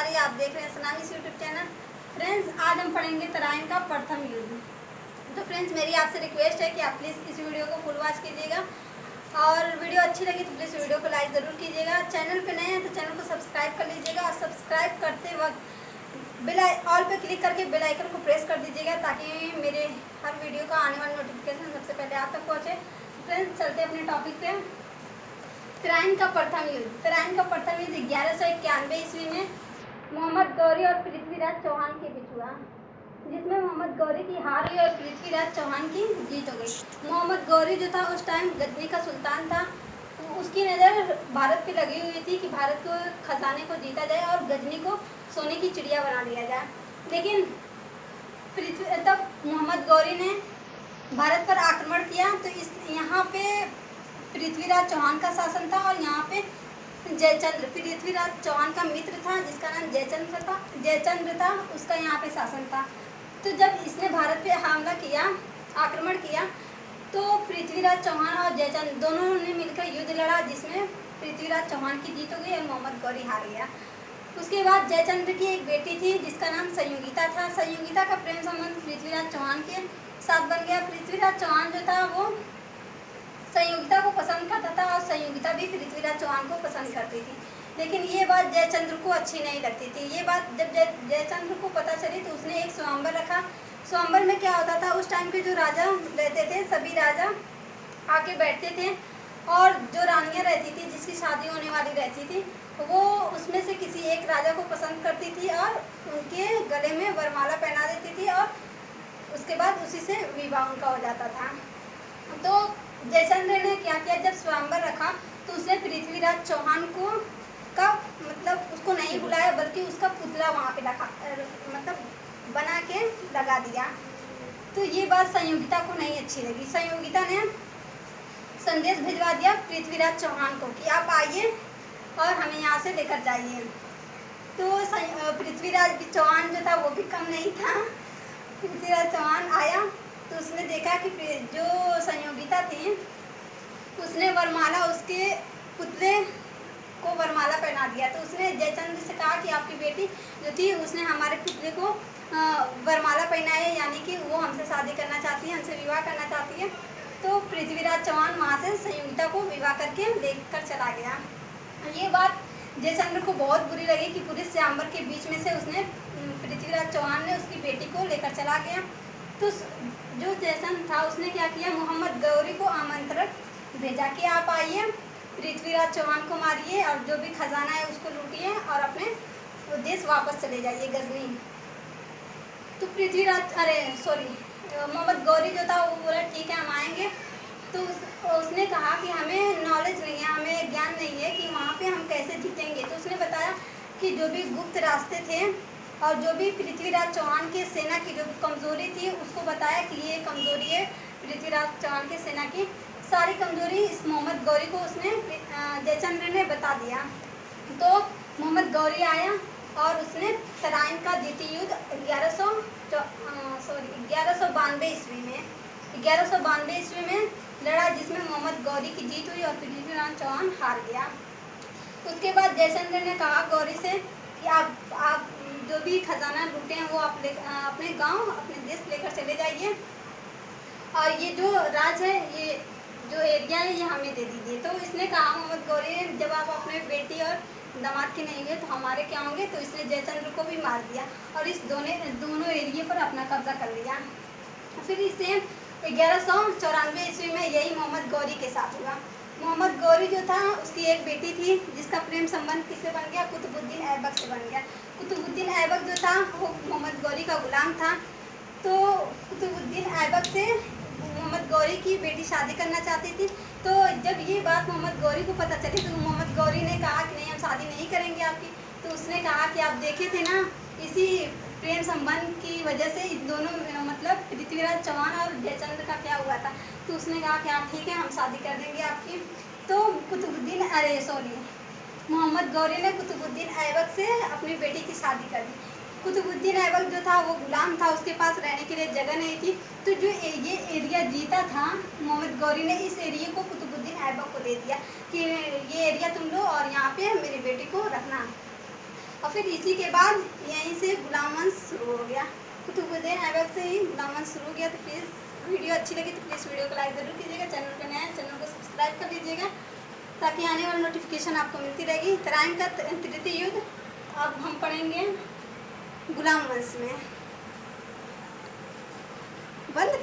अंसारी, आप देख रहे हैं सनामीस यूट्यूब चैनल। फ्रेंड्स, आज हम पढ़ेंगे तराइन का प्रथम युद्ध। तो फ्रेंड्स, मेरी आपसे रिक्वेस्ट है कि आप प्लीज़ इस वीडियो को फुल वॉच कीजिएगा और वीडियो अच्छी लगी तो प्लीज़ वीडियो को लाइक ज़रूर कीजिएगा। चैनल पे नए हैं तो चैनल को सब्सक्राइब कर लीजिएगा और सब्सक्राइब करते वक्त ऑल पे क्लिक करके बेल आइकन को प्रेस कर दीजिएगा ताकि मेरे हर वीडियो का आने वाला नोटिफिकेशन सबसे पहले आप तक पहुँचे। फ्रेंड्स, चलते अपने टॉपिक पे। तराइन का प्रथम युद्ध। तराइन का प्रथम युद्ध 1191 ईस्वी में मोहम्मद गौरी और पृथ्वीराज चौहान के बीच हुआ, जिसमें मोहम्मद गौरी की हार हुई और पृथ्वीराज चौहान की जीत हो गई। मोहम्मद गौरी जो था उस टाइम गजनी का सुल्तान था। तो उसकी नज़र भारत पे लगी हुई थी कि भारत को खजाने को जीता जाए और गजनी को सोने की चिड़िया बना दिया जाए। लेकिन तब मोहम्मद गौरी ने भारत पर आक्रमण किया तो इस यहाँ पे पृथ्वीराज चौहान का शासन था और यहाँ पे जयचंद्र, पृथ्वीराज चौहान का मित्र था जिसका नाम जयचंद्र था, उसका यहाँ पे शासन था। तो जब इसने भारत पे हमला किया, आक्रमण किया, तो पृथ्वीराज चौहान और जयचंद्र दोनों ने मिलकर युद्ध लड़ा, जिसमें पृथ्वीराज चौहान की जीत हो गई और मोहम्मद गौरी हार गया। उसके बाद जयचंद्र की एक बेटी थी जिसका नाम संयोगिता था। संयोगिता का प्रेम संबंध पृथ्वीराज चौहान के साथ बन गया। पृथ्वीराज चौहान जो था वो संयोगिता को पसंद करता था और संयोगिता भी पृथ्वीराज चौहान को पसंद करती थी। लेकिन ये बात जयचंद्र को अच्छी नहीं लगती थी। ये बात जब जयचंद्र को पता चली तो उसने एक स्वयंवर रखा। स्वयंवर में क्या होता था, उस टाइम के जो राजा रहते थे सभी राजा आके बैठते थे और जो रानियाँ रहती थी जिसकी शादी होने वाली रहती थी वो उसमें से किसी एक राजा को पसंद करती थी और उनके गले में वरमाला पहना देती थी और उसके बाद उसी से विवाह उनका हो जाता था। तो जयचंद्र ने क्या किया, जब स्वयंवर रखा तो उसने पृथ्वीराज चौहान को मतलब उसको नहीं बुलाया बल्कि उसका पुतला वहाँ पे रखा, मतलब बना के लगा दिया। तो ये बात संयोगिता को नहीं अच्छी लगी। संयोगिता ने संदेश भिजवा दिया पृथ्वीराज चौहान को कि आप आइए और हमें यहाँ से लेकर जाइए। तो पृथ्वीराज चौहान जो था वो भी कम नहीं था। पृथ्वीराज चौहान आया तो उसने देखा कि जो संयोगिता थी उसने वरमाला, उसके पुतले को वरमाला पहना दिया। तो उसने जयचंद्र से कहा कि आपकी बेटी जो थी उसने हमारे पुतले को वरमाला पहनाई है, यानी कि वो हमसे शादी करना चाहती है, हमसे विवाह करना चाहती है। तो पृथ्वीराज चौहान वहाँ से संयोगिता को विवाह करके लेकर चला गया। ये बात जयचंद्र को बहुत बुरी लगी कि पूरे स्वयंवर के बीच में से उसने पृथ्वीराज चौहान ने उसकी बेटी को लेकर चला गया। तो जो जयचंद्र था उसने क्या किया, मोहम्मद गौरी को आमंत्रण भेजा कि आप आइए, पृथ्वीराज चौहान को मारिए और जो भी खजाना है उसको लूटिए और अपने देश वापस चले जाइए गजनी। तो मोहम्मद गौरी जो था वो बोला ठीक है हम आएंगे। तो उसने कहा कि हमें नॉलेज नहीं है, हमें ज्ञान नहीं है कि वहाँ पे हम कैसे जीतेंगे। तो उसने बताया कि जो भी गुप्त रास्ते थे और जो भी पृथ्वीराज चौहान की सेना की जो कमज़ोरी थी उसको बताया कि ये कमज़ोरी है पृथ्वीराज चौहान की सेना की। सारी कमज़ोरी इस मोहम्मद गौरी को उसने जयचंद्र ने बता दिया। तो मोहम्मद गौरी आया और उसने तराइन का द्वितीय युद्ध 1192 ईस्वी में लड़ा, जिसमें मोहम्मद गौरी की जीत हुई और पृथ्वीराज चौहान हार गया। उसके बाद जयचंद्र ने कहा गौरी से कि आप जो भी खजाना लूटे हैं वो आप अपने गांव, अपने देश लेकर चले जाइए और ये जो राज है, ये जो एरिया है ये हमें दे दीजिए। तो इसने कहा मोहम्मद गौरी ने, जब आप अपने बेटी और दामाद के नहीं हुए तो हमारे क्या होंगे। तो इसने जयचंद्र को भी मार दिया और इस दोनों एरिया पर अपना कब्जा कर लिया। फिर इसे 1194 ईस्वी में यही मोहम्मद गौरी के साथ हुआ। मोहम्मद गौरी जो था उसकी एक बेटी थी जिसका प्रेम संबंध किससे बन गया, कुतुबुद्दीन ऐबक से बन गया। कुतुबुद्दीन ऐबक जो था वो मोहम्मद गौरी का गुलाम था। तो कुतुबुद्दीन ऐबक से मोहम्मद गौरी की बेटी शादी करना चाहती थी। तो जब ये बात मोहम्मद गौरी को पता चली तो मोहम्मद गौरी ने कहा कि नहीं, हम शादी नहीं करेंगे आपकी। तो उसने कहा कि आप देखे थे ना, इसी प्रेम संबंध की वजह से इन दोनों मतलब पृथ्वीराज चौहान और जयचंद्र का क्या हुआ था। तो उसने कहा कि हाँ ठीक है हम शादी कर देंगे आपकी। तो मोहम्मद गौरी ने कुतुबुद्दीन ऐबक से अपनी बेटी की शादी कर दी। कुतुबुद्दीन ऐबक जो था वो गुलाम था, उसके पास रहने के लिए जगह नहीं थी। तो जो ये एरिया जीता था मोहम्मद गौरी ने, इस एरिया को कुतुबुद्दीन ऐबक को दे दिया कि ये एरिया तुम लो और यहाँ पे मेरी बेटी को रखना। और फिर इसी के बाद यहीं से गुलाम वंश शुरू हो गया। कुतुबुद्दीन ऐबक से ही गुलाम वंश शुरू हो गया। तो प्लीज़ वीडियो अच्छी लगी तो प्लीज़ वीडियो को लाइक ज़रूर कीजिएगा। चैनल पर नया है चैनल को सब्सक्राइब कर लीजिएगा ताकि आने वाली नोटिफिकेशन आपको मिलती रहेगी। तराइन का तृतीय युद्ध अब हम पढ़ेंगे गुलाम वंश में। बंद